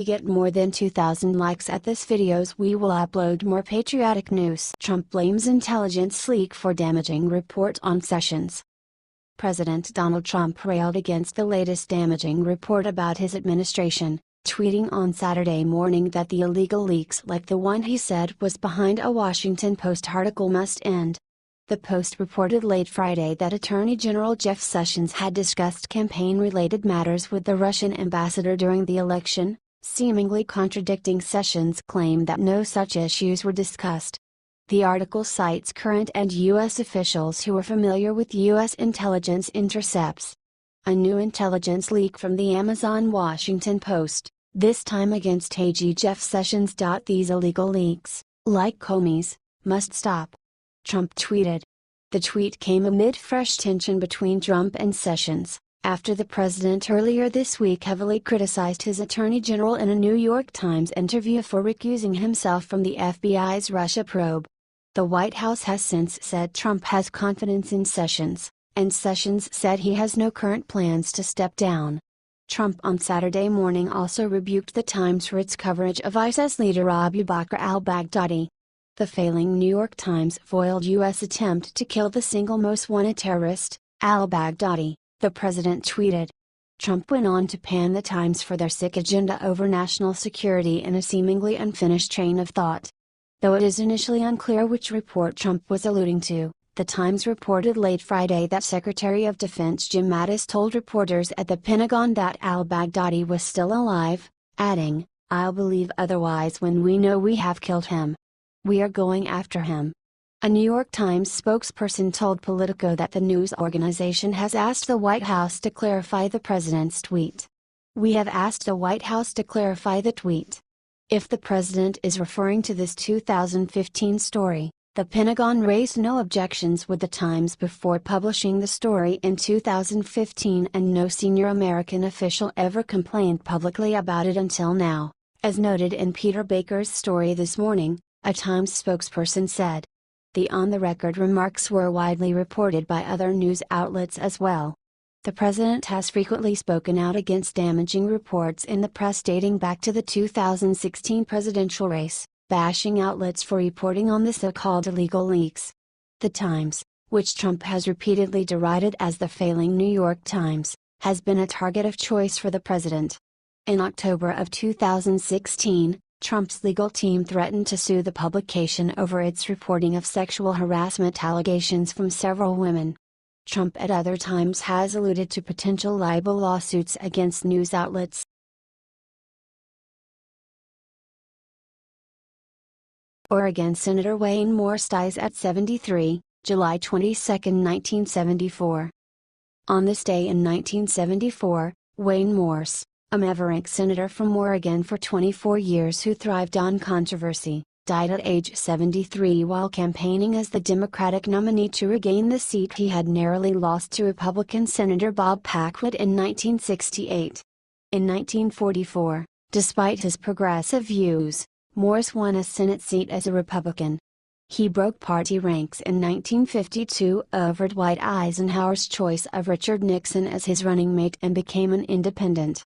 we get more than 2,000 likes at this videos, we will upload more patriotic news. Trump blames intelligence leak for damaging report on Sessions. President Donald Trump railed against the latest damaging report about his administration, tweeting on Saturday morning that the illegal leaks like the one he said was behind a Washington Post article must end. The Post reported late Friday that Attorney General Jeff Sessions had discussed campaign-related matters with the Russian ambassador during the election, seemingly contradicting Sessions' claim that no such issues were discussed. The article cites current and U.S. officials who were familiar with U.S. intelligence intercepts. A new intelligence leak from the Amazon Washington Post, this time against AG Jeff Sessions. These illegal leaks, like Comey's, must stop, Trump tweeted. The tweet came amid fresh tension between Trump and Sessions, after the president earlier this week heavily criticized his attorney general in a New York Times interview for recusing himself from the FBI's Russia probe. The White House has since said Trump has confidence in Sessions, and Sessions said he has no current plans to step down. Trump on Saturday morning also rebuked the Times for its coverage of ISIS leader Abu Bakr al-Baghdadi. The failing New York Times foiled U.S. attempt to kill the single most wanted terrorist, al-Baghdadi, the president tweeted. Trump went on to pan the Times for their sick agenda over national security in a seemingly unfinished train of thought. Though it is initially unclear which report Trump was alluding to, the Times reported late Friday that Secretary of Defense Jim Mattis told reporters at the Pentagon that al-Baghdadi was still alive, adding, "I'll believe otherwise when we know we have killed him. We are going after him." A New York Times spokesperson told Politico that the news organization has asked the White House to clarify the president's tweet. "We have asked the White House to clarify the tweet. If the president is referring to this 2015 story, the Pentagon raised no objections with the Times before publishing the story in 2015 and no senior American official ever complained publicly about it until now," as noted in Peter Baker's story this morning, a Times spokesperson said. The on-the-record remarks were widely reported by other news outlets as well. The president has frequently spoken out against damaging reports in the press dating back to the 2016 presidential race, bashing outlets for reporting on the so-called illegal leaks. The Times, which Trump has repeatedly derided as the failing New York Times, has been a target of choice for the president. In October of 2016, Trump's legal team threatened to sue the publication over its reporting of sexual harassment allegations from several women. Trump at other times has alluded to potential libel lawsuits against news outlets. Oregon Senator Wayne Morse dies at 73, July 22, 1974. On this day in 1974, Wayne Morse, a maverick senator from Oregon for 24 years who thrived on controversy, died at age 73 while campaigning as the Democratic nominee to regain the seat he had narrowly lost to Republican Senator Bob Packwood in 1968. In 1944, despite his progressive views, Morse won a Senate seat as a Republican. He broke party ranks in 1952 over Dwight Eisenhower's choice of Richard Nixon as his running mate and became an independent.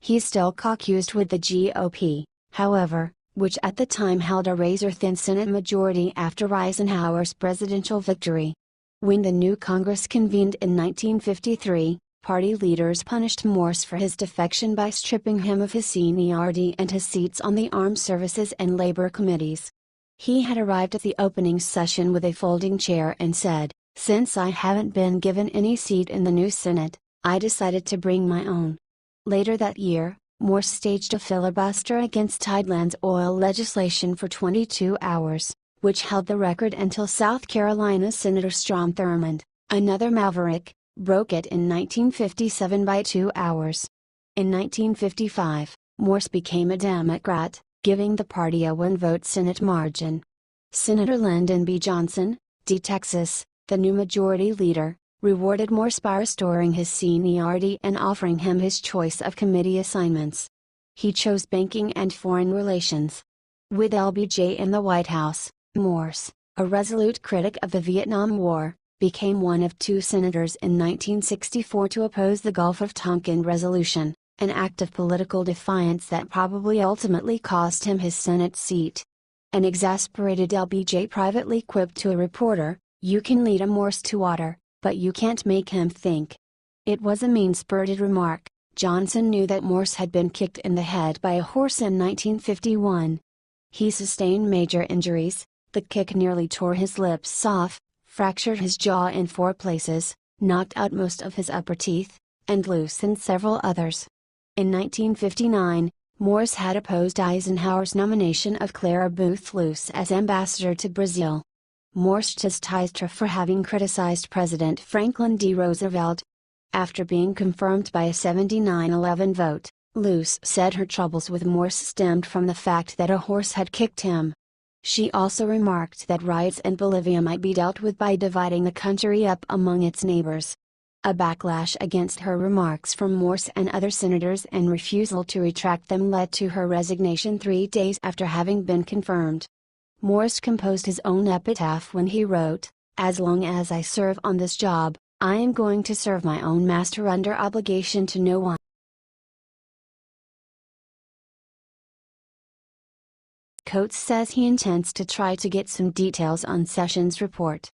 He still caucused with the GOP, however, which at the time held a razor-thin Senate majority after Eisenhower's presidential victory. When the new Congress convened in 1953, party leaders punished Morse for his defection by stripping him of his seniority and his seats on the Armed Services and Labor Committees. He had arrived at the opening session with a folding chair and said, "Since I haven't been given any seat in the new Senate, I decided to bring my own." Later that year, Morse staged a filibuster against Tideland's oil legislation for 22 hours, which held the record until South Carolina Senator Strom Thurmond, another maverick, broke it in 1957 by 2 hours. In 1955, Morse became a Democrat, giving the party a one-vote Senate margin. Senator Lyndon B. Johnson, D. Texas, the new majority leader, rewarded Morse by restoring his seniority and offering him his choice of committee assignments. He chose banking and foreign relations. With LBJ in the White House, Morse, a resolute critic of the Vietnam War, became one of two senators in 1964 to oppose the Gulf of Tonkin resolution, an act of political defiance that probably ultimately cost him his Senate seat. An exasperated LBJ privately quipped to a reporter, "You can lead a Morse to water, but you can't make him think." It was a mean-spirited remark. Johnson knew that Morse had been kicked in the head by a horse in 1951. He sustained major injuries. The kick nearly tore his lips off, fractured his jaw in 4 places, knocked out most of his upper teeth, and loosened several others. In 1959, Morse had opposed Eisenhower's nomination of Clara Boothe Luce as ambassador to Brazil. Morse chastised her for having criticized President Franklin D. Roosevelt. After being confirmed by a 79-11 vote, Luce said her troubles with Morse stemmed from the fact that a horse had kicked him. She also remarked that riots in Bolivia might be dealt with by dividing the country up among its neighbors. A backlash against her remarks from Morse and other senators and refusal to retract them led to her resignation 3 days after having been confirmed. Morse composed his own epitaph when he wrote, "As long as I serve on this job, I am going to serve my own master under obligation to no one." Coates says he intends to try to get some details on Sessions' report.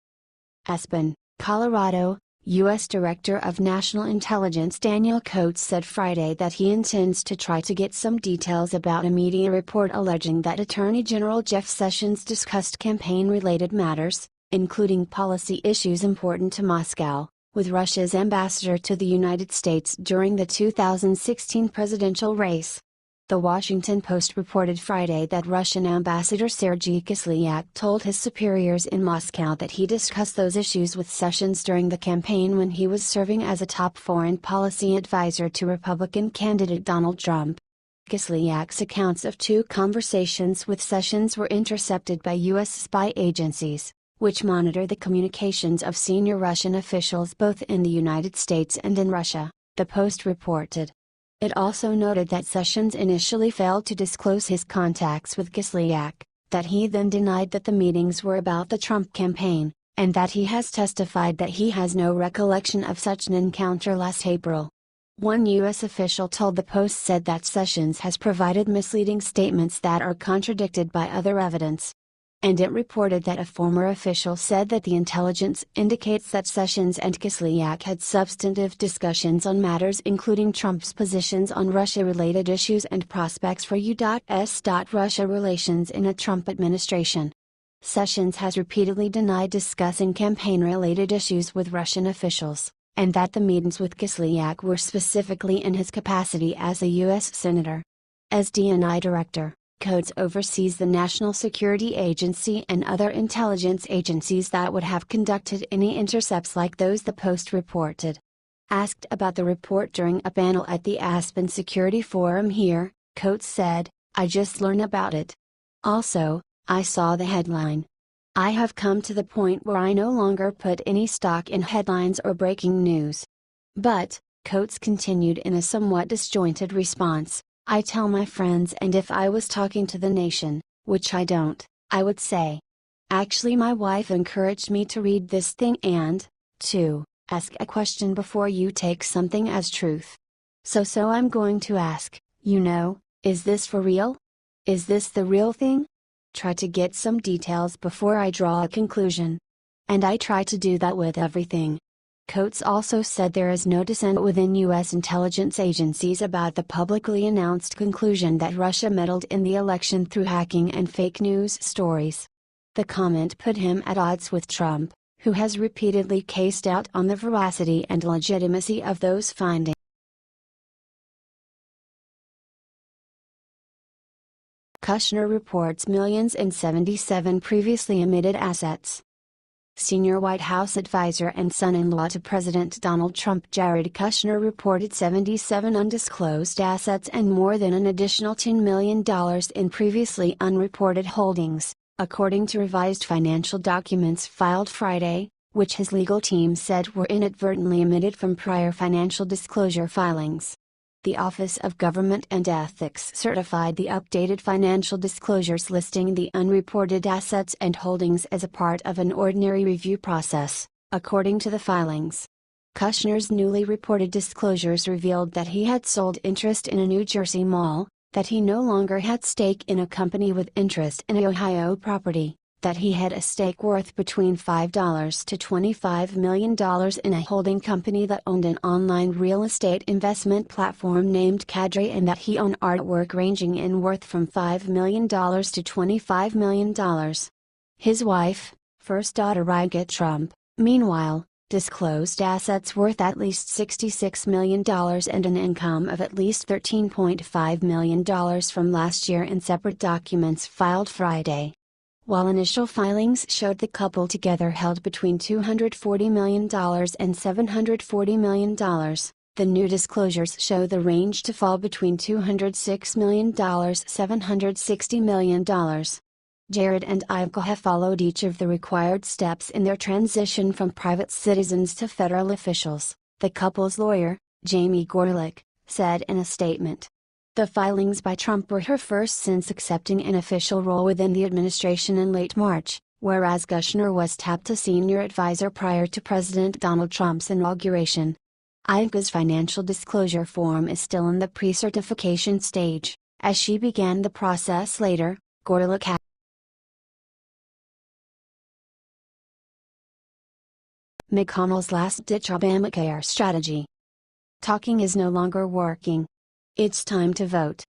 Aspen, Colorado, U.S. Director of National Intelligence Daniel Coates said Friday that he intends to try to get some details about a media report alleging that Attorney General Jeff Sessions discussed campaign-related matters, including policy issues important to Moscow, with Russia's ambassador to the United States during the 2016 presidential race. The Washington Post reported Friday that Russian Ambassador Sergei Kislyak told his superiors in Moscow that he discussed those issues with Sessions during the campaign when he was serving as a top foreign policy advisor to Republican candidate Donald Trump. Kislyak's accounts of 2 conversations with Sessions were intercepted by U.S. spy agencies, which monitor the communications of senior Russian officials both in the United States and in Russia, the Post reported. It also noted that Sessions initially failed to disclose his contacts with Kislyak, that he then denied that the meetings were about the Trump campaign, and that he has testified that he has no recollection of such an encounter last April. One U.S. official told the Post said that Sessions has provided misleading statements that are contradicted by other evidence. And it reported that a former official said that the intelligence indicates that Sessions and Kislyak had substantive discussions on matters including Trump's positions on Russia-related issues and prospects for U.S.-Russia relations in a Trump administration. Sessions has repeatedly denied discussing campaign-related issues with Russian officials, and that the meetings with Kislyak were specifically in his capacity as a U.S. Senator. As DNI Director, Coates oversees the National Security Agency and other intelligence agencies that would have conducted any intercepts like those the Post reported. Asked about the report during a panel at the Aspen Security Forum here, Coates said, "I just learned about it. Also, I saw the headline. I have come to the point where I no longer put any stock in headlines or breaking news." But, Coates continued in a somewhat disjointed response, "I tell my friends, and if I was talking to the nation, which I don't, I would say. Actually, my wife encouraged me to read this thing and, to, ask a question before you take something as truth. So I'm going to ask, is this for real? Is this the real thing? Try to get some details before I draw a conclusion. And I try to do that with everything." Coates also said there is no dissent within U.S. intelligence agencies about the publicly announced conclusion that Russia meddled in the election through hacking and fake news stories. The comment put him at odds with Trump, who has repeatedly cased out on the veracity and legitimacy of those findings. Kushner reports millions in 77 previously emitted assets. Senior White House advisor and son-in-law to President Donald Trump Jared Kushner reported 77 undisclosed assets and more than an additional $10 million in previously unreported holdings, according to revised financial documents filed Friday, which his legal team said were inadvertently omitted from prior financial disclosure filings. The Office of Government and Ethics certified the updated financial disclosures listing the unreported assets and holdings as a part of an ordinary review process, according to the filings. Kushner's newly reported disclosures revealed that he had sold interest in a New Jersey mall, that he no longer had stake in a company with interest in Ohio property, that he had a stake worth between $5 to $25 million in a holding company that owned an online real estate investment platform named Cadre, and that he owned artwork ranging in worth from $5 million to $25 million. His wife, first daughter Ivanka Trump, meanwhile, disclosed assets worth at least $66 million and an income of at least $13.5 million from last year in separate documents filed Friday. While initial filings showed the couple together held between $240 million and $740 million, the new disclosures show the range to fall between $206 million and $760 million. Jared and Ivanka have followed each of the required steps in their transition from private citizens to federal officials, the couple's lawyer, Jamie Gorelick, said in a statement. The filings by Trump were her first since accepting an official role within the administration in late March, whereas Kushner was tapped as senior advisor prior to President Donald Trump's inauguration. Ivanka's financial disclosure form is still in the pre-certification stage, as she began the process later, Gorelick had. McConnell's last-ditch Obamacare strategy. Talking is no longer working. It's time to vote.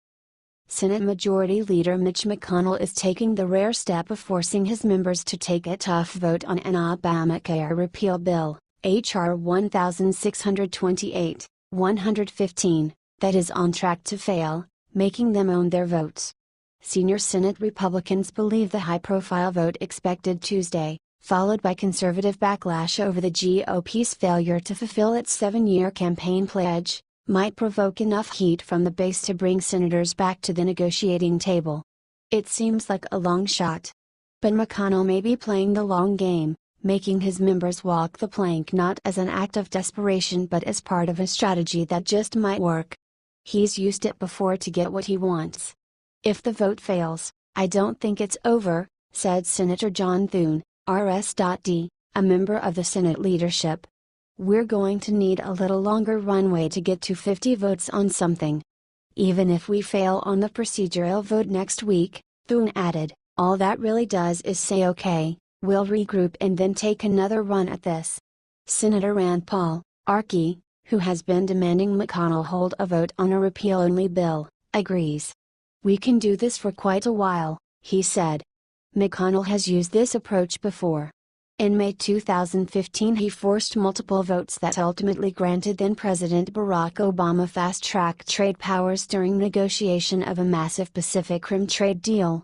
Senate Majority Leader Mitch McConnell is taking the rare step of forcing his members to take a tough vote on an Obamacare repeal bill, H.R. 1628, 115, that is on track to fail, making them own their votes. Senior Senate Republicans believe the high-profile vote expected Tuesday, followed by conservative backlash over the GOP's failure to fulfill its 7-year campaign pledge, might provoke enough heat from the base to bring senators back to the negotiating table. It seems like a long shot. But McConnell may be playing the long game, making his members walk the plank not as an act of desperation but as part of a strategy that just might work. He's used it before to get what he wants. If the vote fails, I don't think it's over, said Senator John Thune, RS.D., a member of the Senate leadership. We're going to need a little longer runway to get to 50 votes on something. Even if we fail on the procedural vote next week, Thune added, all that really does is say okay, we'll regroup and then take another run at this. Senator Rand Paul, RK, who has been demanding McConnell hold a vote on a repeal-only bill, agrees. We can do this for quite a while, he said. McConnell has used this approach before. In May 2015 he forced multiple votes that ultimately granted then-President Barack Obama fast-track trade powers during negotiation of a massive Pacific Rim trade deal.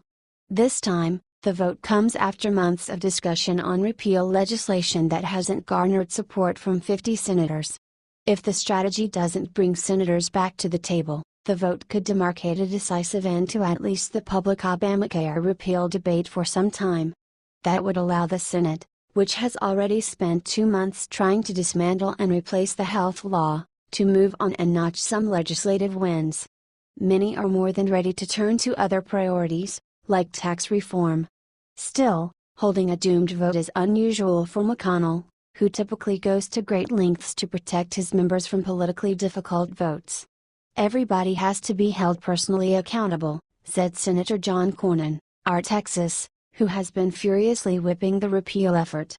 This time, the vote comes after months of discussion on repeal legislation that hasn't garnered support from 50 senators. If the strategy doesn't bring senators back to the table, the vote could demarcate a decisive end to at least the public Obamacare repeal debate for some time. That would allow the Senate, which has already spent 2 months trying to dismantle and replace the health law, to move on and notch some legislative wins. Many are more than ready to turn to other priorities, like tax reform. Still, holding a doomed vote is unusual for McConnell, who typically goes to great lengths to protect his members from politically difficult votes. Everybody has to be held personally accountable, said Senator John Cornyn, R. Texas, who has been furiously whipping the repeal effort.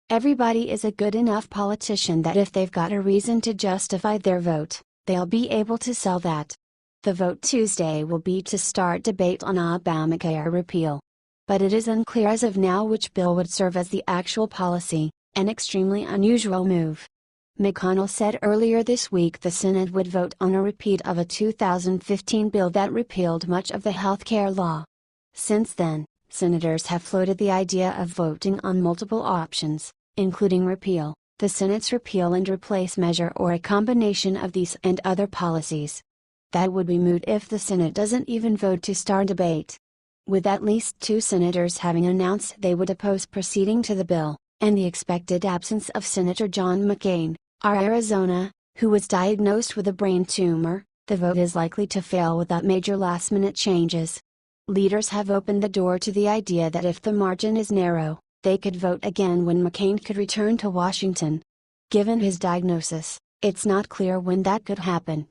Everybody is a good enough politician that if they've got a reason to justify their vote, they'll be able to sell that. The vote Tuesday will be to start debate on Obamacare repeal. But it is unclear as of now which bill would serve as the actual policy, an extremely unusual move. McConnell said earlier this week the Senate would vote on a repeat of a 2015 bill that repealed much of the health care law. Since then, senators have floated the idea of voting on multiple options, including repeal, the Senate's repeal and replace measure, or a combination of these and other policies. That would be moot if the Senate doesn't even vote to start debate. With at least 2 senators having announced they would oppose proceeding to the bill, and the expected absence of Senator John McCain, R. Arizona, who was diagnosed with a brain tumor, the vote is likely to fail without major last-minute changes. Leaders have opened the door to the idea that if the margin is narrow, they could vote again when McCain could return to Washington. Given his diagnosis, it's not clear when that could happen.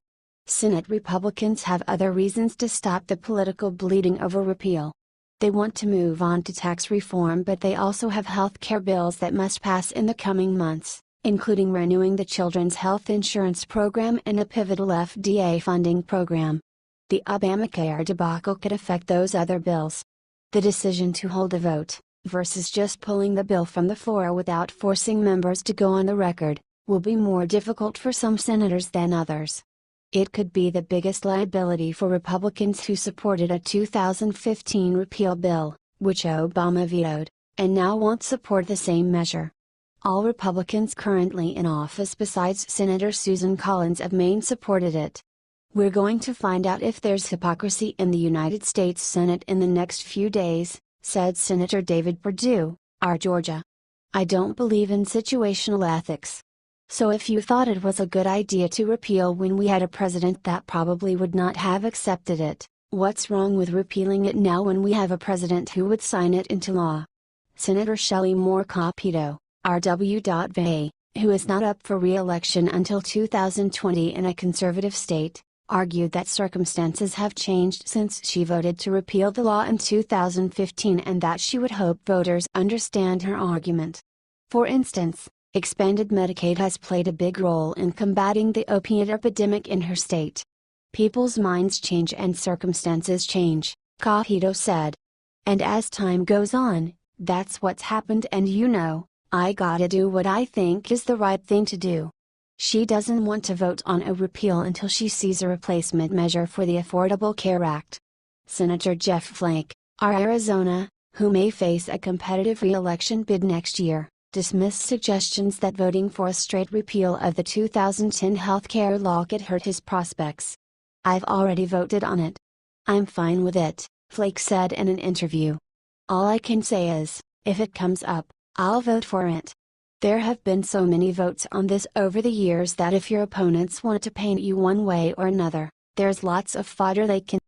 Senate Republicans have other reasons to stop the political bleeding over repeal. They want to move on to tax reform, but they also have health care bills that must pass in the coming months, including renewing the Children's Health Insurance Program and a pivotal FDA funding program. The Obamacare debacle could affect those other bills. The decision to hold a vote, versus just pulling the bill from the floor without forcing members to go on the record, will be more difficult for some senators than others. It could be the biggest liability for Republicans who supported a 2015 repeal bill, which Obama vetoed, and now won't support the same measure. All Republicans currently in office besides Senator Susan Collins of Maine supported it. We're going to find out if there's hypocrisy in the United States Senate in the next few days, said Senator David Perdue, R. Georgia. I don't believe in situational ethics. So if you thought it was a good idea to repeal when we had a president that probably would not have accepted it, what's wrong with repealing it now when we have a president who would sign it into law? Senator Shelley Moore Capito, R.W.V., who is not up for re-election until 2020 in a conservative state, argued that circumstances have changed since she voted to repeal the law in 2015 and that she would hope voters understand her argument. For instance, expanded Medicaid has played a big role in combating the opiate epidemic in her state. People's minds change and circumstances change, Capito said. And as time goes on, that's what's happened, and I gotta do what I think is the right thing to do. She doesn't want to vote on a repeal until she sees a replacement measure for the Affordable Care Act. Senator Jeff Flake, R. Arizona, who may face a competitive re-election bid next year, dismissed suggestions that voting for a straight repeal of the 2010 health care law could hurt his prospects. I've already voted on it. I'm fine with it, Flake said in an interview. All I can say is, if it comes up, I'll vote for it. There have been so many votes on this over the years that if your opponents want to paint you one way or another, there's lots of fodder they can